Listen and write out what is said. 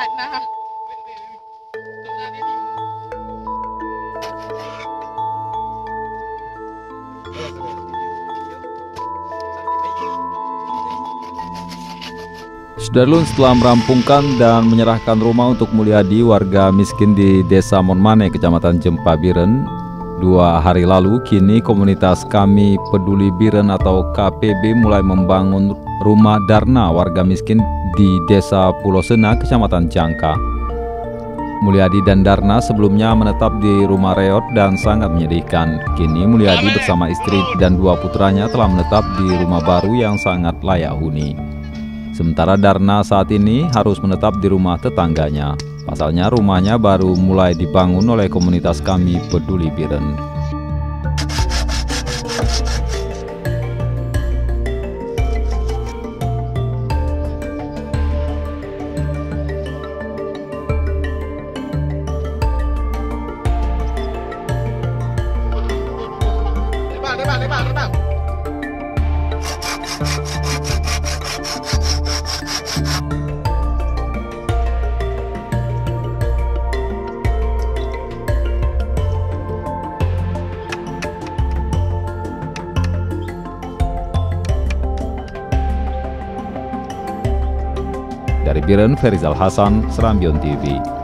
Nah. Sudarlun, setelah merampungkan dan menyerahkan rumah untuk Mulyadi, warga miskin di Desa Monmane, Kecamatan Jempa Biren, 2 hari lalu, kini komunitas Kami Peduli Biren atau KPB mulai membangun rumah Darna warga miskin di Desa Pulau Sena, Kecamatan Jangka. Mulyadi dan Darna sebelumnya menetap di rumah reot dan sangat menyedihkan. Kini Mulyadi bersama istri dan 2 putranya telah menetap di rumah baru yang sangat layak huni. Sementara Darna saat ini harus menetap di rumah tetangganya. Pasalnya rumahnya baru mulai dibangun oleh komunitas Kami Peduli Biren. Terbang. Dari Biren, Ferizal Hasan, Serambion TV.